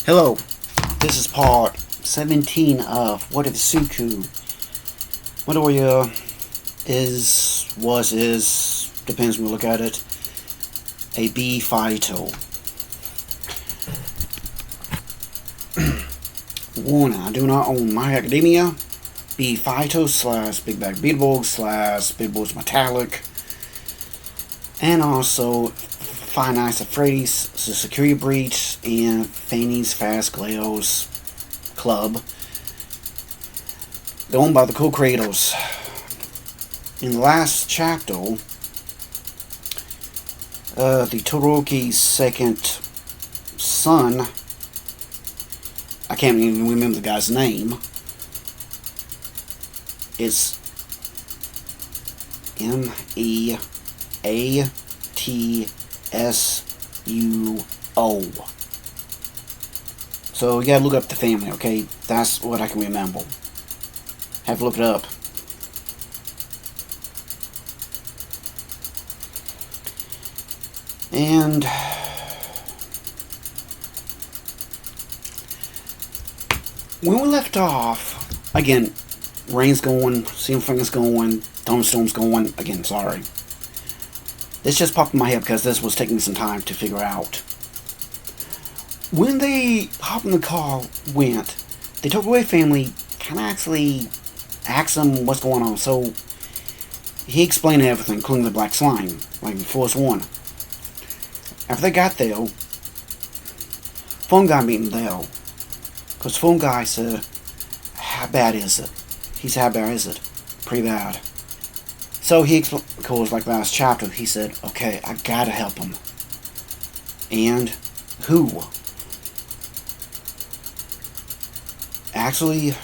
Hello, this is part 17 of What If Izuku. Midoriya is, depends when we look at it, a B Fighto. Warning, I do not own My Academia, B Fighto / Big Bag Beetleborgs / Beetleborgs Metallic, and also Five Nights at Freddy's, The Security Breach, and Fanny's Fazclaire's Club. They're owned by the co-creators. In the last chapter, the Todoroki's second son, I can't even remember the guy's name, it's Meatsuo. So you gotta look up the family, okay? That's what I can remember. Have to look it up. And when we left off, again, rain's going, Steamfinger's going, thunderstorm's going. Again, sorry. This just popped in my head because this was taking some time to figure out. When they hopped in the car, the Tokyo family kind of actually asked them what's going on. So he explained everything, including the black slime, like the first one. After they got there, Phone Guy met them there. Because Phone Guy said, how bad is it? He said, how bad is it? Pretty bad. So he explained, of course, like last chapter, he said, okay, I gotta help him. And who? Actually,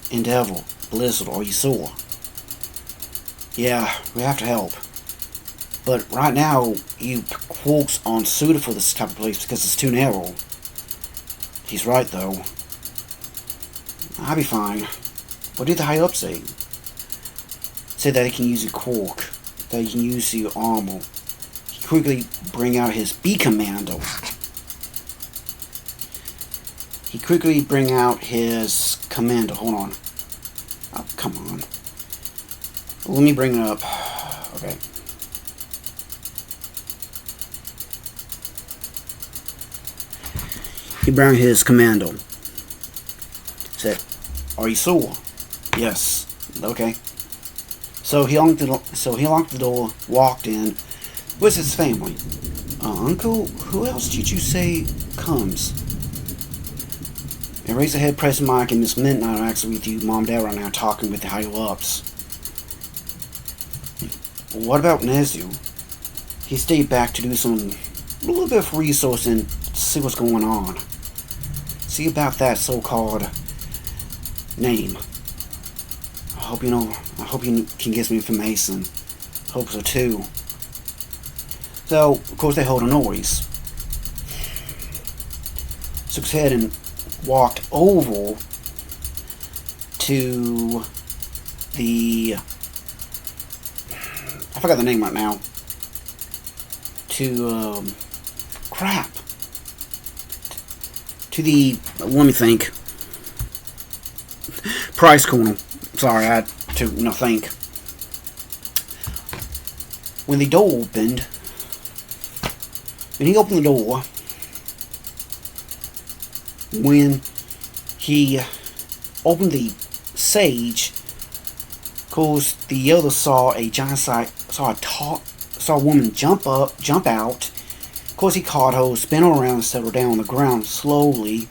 Endeavor, Blizzard, or Yusor. Yeah, we have to help. But right now, you Quark's unsuited for this type of place because it's too narrow. He's right, though. I'll be fine. What did the high up say? Said that he can use a Quark, that he can use the armor. He quickly bring out his B Commando. He quickly bring out his commando. Hold on. Oh, come on. Let me bring it up. Okay. He brought his commando. Said, "Are you sure?" Yes. Okay. So he unlocked the door, walked in. Where's his family? Uncle, who else did you say comes? And raised her head, pressing Mike, and Miss Midnight are actually with you, Mom and Dad right now, talking with the higher ups. What about Nezu? He stayed back to do a little bit of resourcing to see what's going on. See about that so-called name. I hope you can get some information. Hope so too. So, of course, they heard a noise. Took his head and walked over to the... I forgot the name right now. To, crap. To the... let me think. Price corner. Sorry, I had to think. When the door opened, when he opened the door, when he opened the sage, cause the other saw a giant saw a woman jump out. Of course, he caught her, spin her around, and set her down on the ground slowly.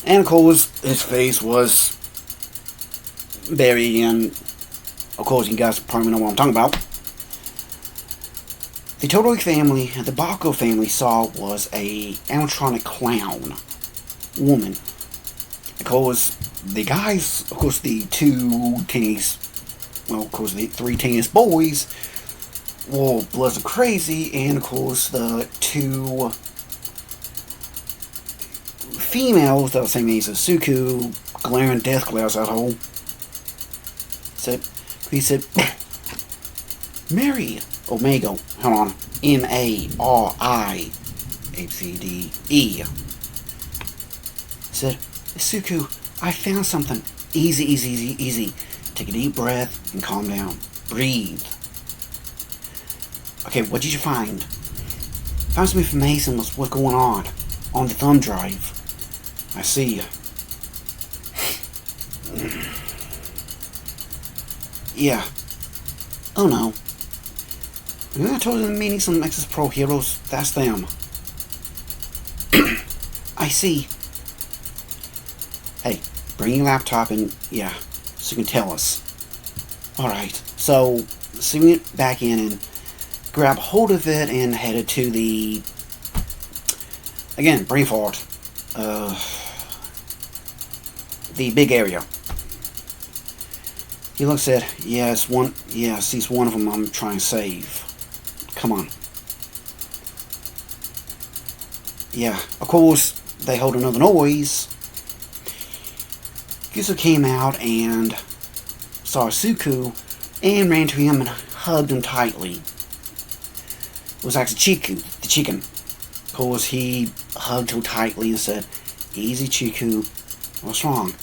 And of course, his face was buried in. Of course, you guys probably know what I'm talking about. The Todoroki family, the Bako family saw was a animatronic clown woman. Of course, the guys, of course, the the 3 teenage boys were Blizzard crazy, and of course, the 2 females that were the same age as Izuku, glaring death glares at her. He said, Mary Omega, hold on, Maria's A, B, C, D, E. Said, Izuku, I found something. Easy, easy, easy, easy. Take a deep breath and calm down. Breathe. Okay, what did you find? Found some information what's going on the thumb drive. I see. Yeah. Oh no. I told you the meaning some Nexus Pro heroes. That's them. I see. Hey, bring your laptop and, yeah, so you can tell us. Alright, so we went back in and grabbed hold of it and headed to the, again, brain fart, the big area. He looks at, sees one of them I'm trying to save. Come on. Yeah, of course, they heard another noise. Gusu came out and saw Izuku and ran to him and hugged him tightly. It was actually Chiku, the chicken. Of course, he hugged him tightly and said, "Easy, Chiku. What's wrong?"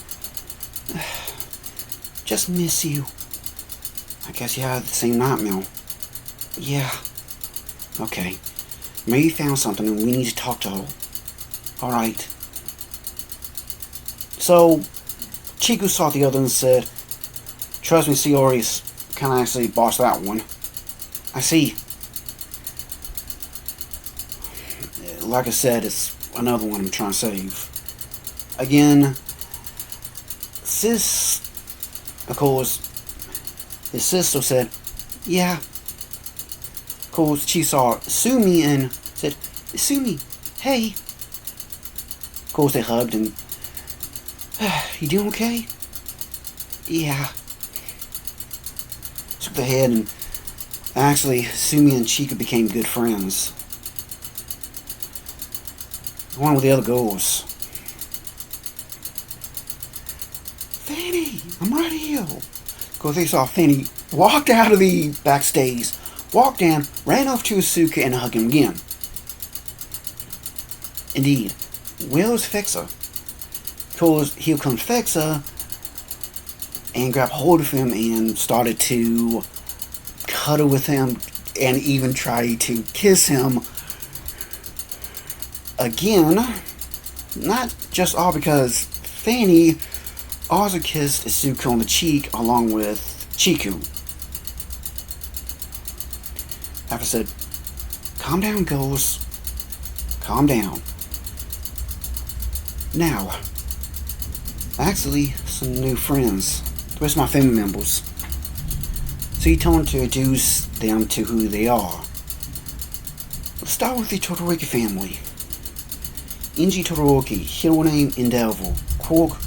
"Just miss you." "I guess you had the same nightmare." "Yeah." "Okay. Maybe you found something and we need to talk to her." "Alright." So, Chiku saw the other and said, "Trust me, Seori's can actually boss that one." "I see." Like I said, it's another one I'm trying to save. Again, Sis, of course, his sister said, "Yeah." Of course, she saw Sumi and said, "Sumi, hey." Of course, they hugged and, "You doing okay?" "Yeah." Shook their head and actually, Sumi and Chica became good friends. Along with the other girls. "Fanny, I'm right here." Of course, they saw Fanny walked out of the backstage, walked in, ran off to Izuku and hugged him again. Indeed, where's Fixer? Because here comes Fixer and grabbed hold of him and started to cuddle with him and even try to kiss him again. Not just all because Fanny also kissed Izuku on the cheek along with Chiku. After said, "Calm down, girls. Calm down." Now, actually, some new friends. The rest of my family members. So he told him to introduce them to who they are. Let's start with the Todoroki family. Inji Todoroki, hero name Endeavor, Quark,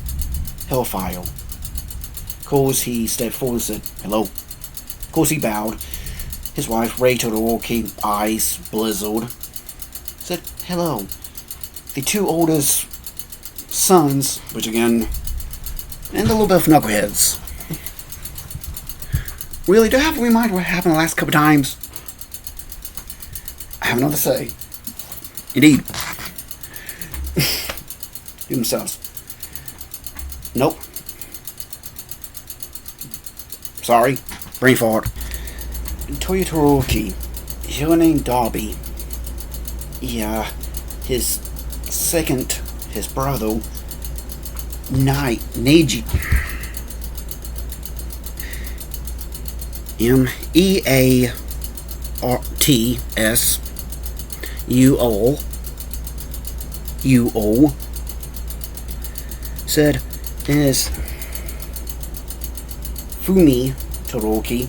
Hellfire. Of course, he stepped forward and said, "Hello." Of course, he bowed. His wife, Rei Todoroki, eyes blizzard, said, "Hello." The two oldest sons, which again, and a little bit of knuckleheads. Really, do I have to remind what happened the last couple times? I have nothing to say. Indeed. Do themselves. Nope. Sorry. Brain fart. Toyo Todoroki. Hero name Darby. Yeah. His brother, Neji. Meartsuo said is Fumi Todoroki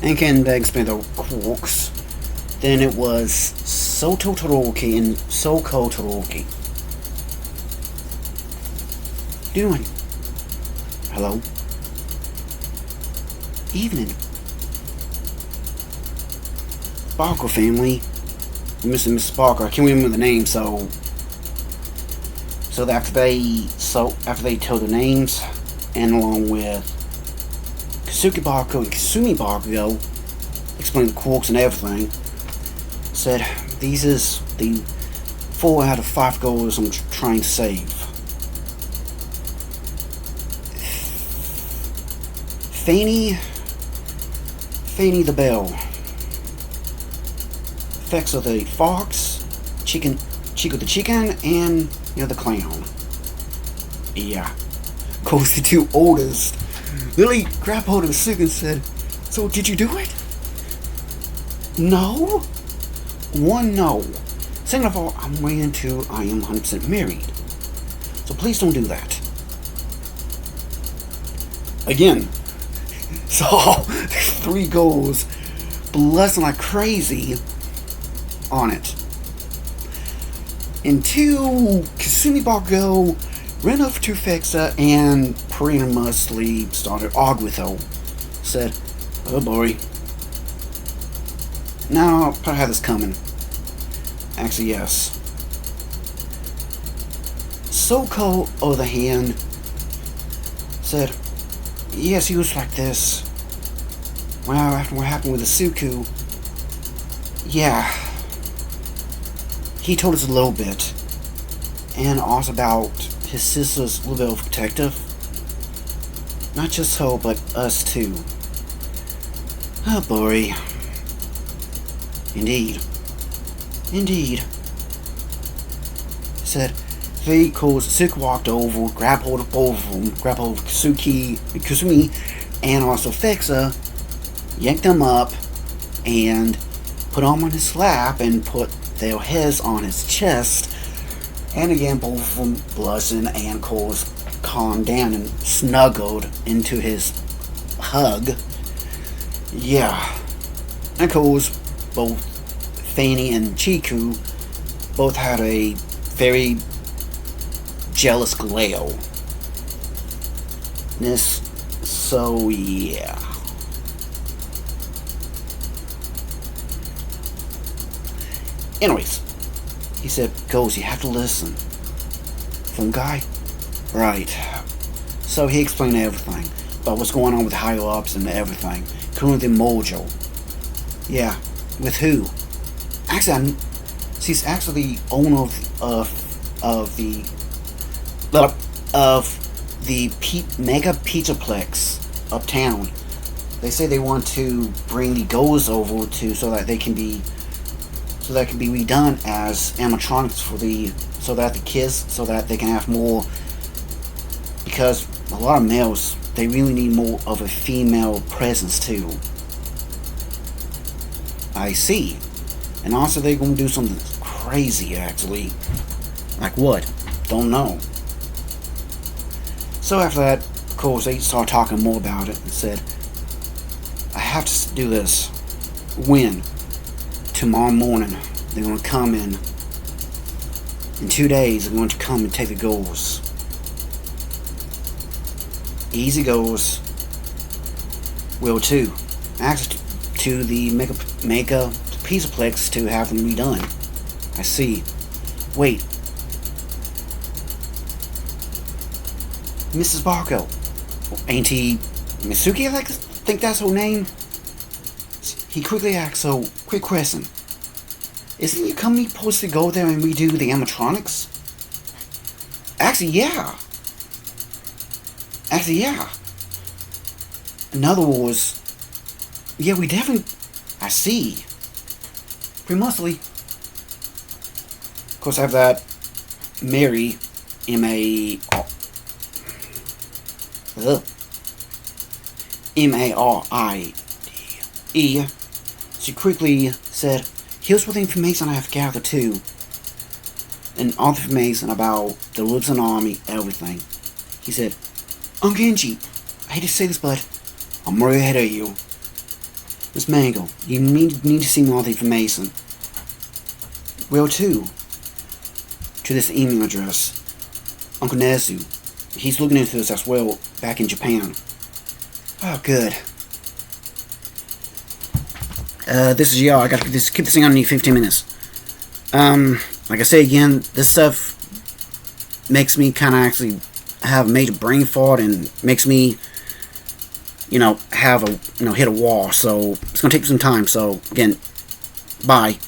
and can explain the quarks. Then it was Soto Todoroki and Soko Todoroki. Doing? Hello? Evening. Barker family. Mr. Barker. I can't remember the name, so after they told the names, and along with Kasuki Barker and Kasumi Barker explain the quarks and everything, Said, these is the 4 out of 5 goals I'm trying to save. Frenni the bell. Effects of the fox, Chico the chicken, and the clown. Yeah. Of course, the 2 oldest literally grabbed hold of the suit and said, "So did you do it?" No. 1, no. Second of all, I'm way into I am 100% married. So please don't do that. Again. So 3 goals, blasting like crazy on it. And 2, Kasumi Bargo ran over to Fexa and pretty muchly started arguing with her. Said, "Oh boy. Now, I probably had this coming." Actually, yes. Soko, on the other hand, said, "Yes, he was like this. Well, after what happened with Izuku, yeah, he told us a little bit. And also about his sister's a little bit overprotective. Not just her, but us too. Oh boy. Indeed. Said, "Very cool." Izuku walked over, grabbed hold of both of them, grabbed hold of Kasumi, and also Fexa, yanked them up, and put them on his lap, and put their heads on his chest, and again, both of them blushing, and Cole's calmed down and snuggled into his hug. Yeah. And Cole's both Frenni and Chiku both had a very jealous glare. So yeah. Anyways, he said, "Goes, you have to listen." Phone guy? Right. So he explained everything about what's going on with the higher ups and everything, including Mojo. Yeah, with who? Actually, she's actually the owner of the mega pizzaplex uptown. They say they want to bring the goals over so that they can be redone as animatronics so that they can have more, because a lot of males, they really need more of a female presence too. I see. And also they're going to do something crazy, actually. Like what? Don't know. So after that, of course, they started talking more about it and said, "I have to do this. When? Tomorrow morning, they're going to come in. In 2 days, they're going to come and take the goals. Easy goals. Will too. Access to the mega pizzaplex to have them redone." I see. Wait. Mrs. Barco. Ain't he Mitsuki? I think that's her name. He quickly asked, "So, quick question. Isn't your company supposed to go there and redo the animatronics?" Actually, yeah. In other words, yeah, we definitely... I see. Pretty mostly. Of course, I have that Mary, M-A-R-I-E. She quickly said, "Here's what the information I have gathered too. And all the information about the Lipson Army, everything." He said, "Uncle Genji, I hate to say this, but I'm way ahead of you. Miss Mango, you need to send me all the information. Where to? To this email address. Uncle Nezu, he's looking into this as well back in Japan." Oh, good. This is y'all. I gotta keep this thing on in 15 minutes. Like I say again, this stuff makes me kind of actually have a major brain fart and makes me, have hit a wall. So it's gonna take some time. So again, bye.